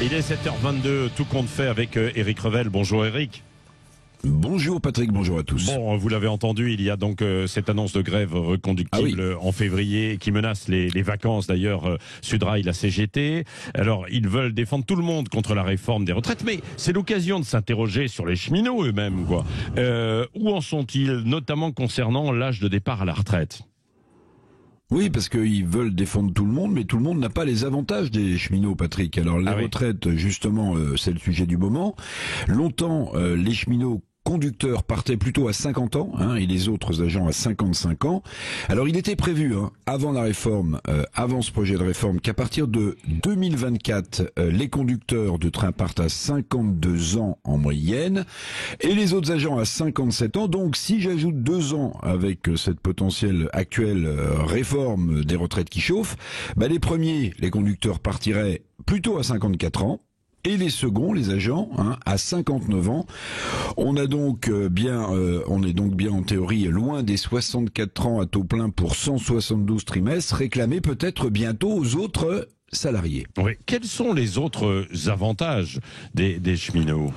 Il est 7h22, tout compte fait avec Éric Revel. Bonjour Éric. Bonjour Patrick, bonjour à tous. Bon, vous l'avez entendu, il y a donc cette annonce de grève reconductible en février qui menace les vacances d'ailleurs, Sudrail, la CGT. Alors, ils veulent défendre tout le monde contre la réforme des retraites, mais c'est l'occasion de s'interroger sur les cheminots eux-mêmes, quoi. Où en sont-ils, notamment concernant l'âge de départ à la retraite ? Oui, parce qu'ils veulent défendre tout le monde, mais tout le monde n'a pas les avantages des cheminots, Patrick. Alors la retraite, justement, c'est le sujet du moment. Longtemps, les cheminots conducteurs partaient plutôt à 50 ans, et les autres agents à 55 ans. Alors il était prévu, avant la réforme, avant ce projet de réforme, qu'à partir de 2024, les conducteurs de train partent à 52 ans en moyenne, et les autres agents à 57 ans. Donc si j'ajoute 2 ans avec cette potentielle actuelle réforme des retraites qui chauffent, les premiers, les conducteurs partiraient plutôt à 54 ans. Et les seconds, les agents, à 59 ans. On est donc bien en théorie loin des 64 ans à taux plein pour 172 trimestres, réclamés peut-être bientôt aux autres salariés. Oui. Quels sont les autres avantages des cheminots ?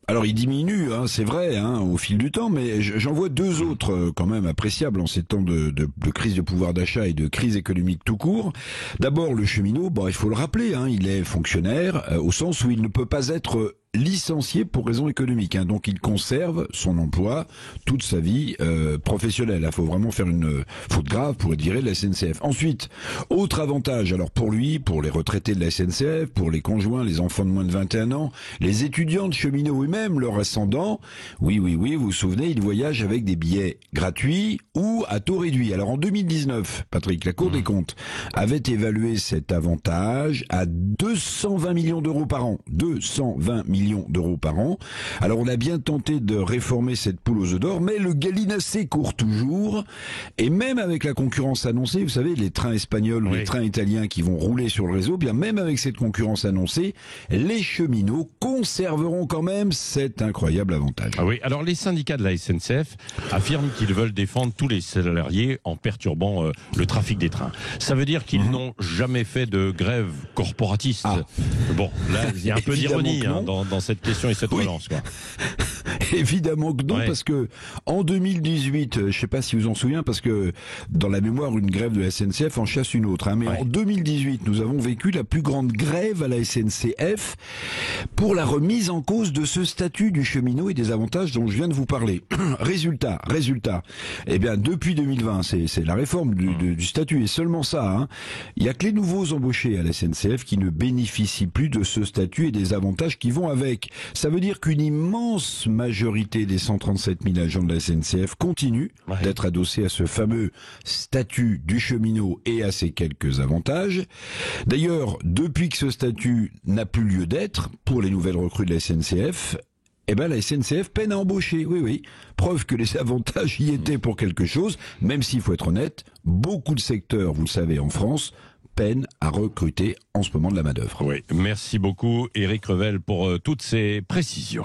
Alors il diminue, c'est vrai, au fil du temps, mais j'en vois deux autres quand même appréciables en ces temps de crise de pouvoir d'achat et de crise économique tout court. D'abord le cheminot, il faut le rappeler, il est fonctionnaire au sens où il ne peut pas être licencié pour raison économique, donc il conserve son emploi toute sa vie professionnelle. Il faut vraiment faire une faute grave pour être viré de la SNCF. Ensuite, autre avantage, alors pour lui, pour les retraités de la SNCF, pour les conjoints, les enfants de moins de 21 ans, les étudiants de cheminots eux-mêmes, leurs ascendants, oui, vous vous souvenez, ils voyagent avec des billets gratuits ou à taux réduit. Alors en 2019, Patrick, la Cour des comptes avait évalué cet avantage à 220 millions d'euros par an. 220 millions d'euros par an. Alors on a bien tenté de réformer cette poule aux œufs d'or, mais le gallinacé court toujours, et même avec la concurrence annoncée, vous savez, les trains espagnols ou les trains italiens qui vont rouler sur le réseau, bien même avec cette concurrence annoncée, les cheminots conserveront quand même cet incroyable avantage. Ah oui, alors les syndicats de la SNCF affirment qu'ils veulent défendre tous les salariés en perturbant le trafic des trains. Ça veut dire qu'ils n'ont jamais fait de grève corporatiste. Bon, là, il y a un peu d'ironie dans cette question et cette relance, quoi. Évidemment que non, parce que en 2018, je sais pas si vous en souvenez, parce que dans la mémoire, une grève de la SNCF en chasse une autre. Mais en 2018, nous avons vécu la plus grande grève à la SNCF pour la remise en cause de ce statut du cheminot et des avantages dont je viens de vous parler. Résultat. Eh bien, depuis 2020, c'est la réforme du statut et seulement ça. Il y a que les nouveaux embauchés à la SNCF qui ne bénéficient plus de ce statut et des avantages qui vont avec. Ça veut dire qu'une immense majorité des 137 000 agents de la SNCF continue d'être adossés à ce fameux statut du cheminot et à ses quelques avantages. D'ailleurs, depuis que ce statut n'a plus lieu d'être pour les nouvelles recrues de la SNCF, la SNCF peine à embaucher, oui. Preuve que les avantages y étaient pour quelque chose, même s'il faut être honnête, beaucoup de secteurs, vous le savez, en France, peinent à recruter en ce moment de la main-d'œuvre. Oui, merci beaucoup Éric Revel pour toutes ces précisions.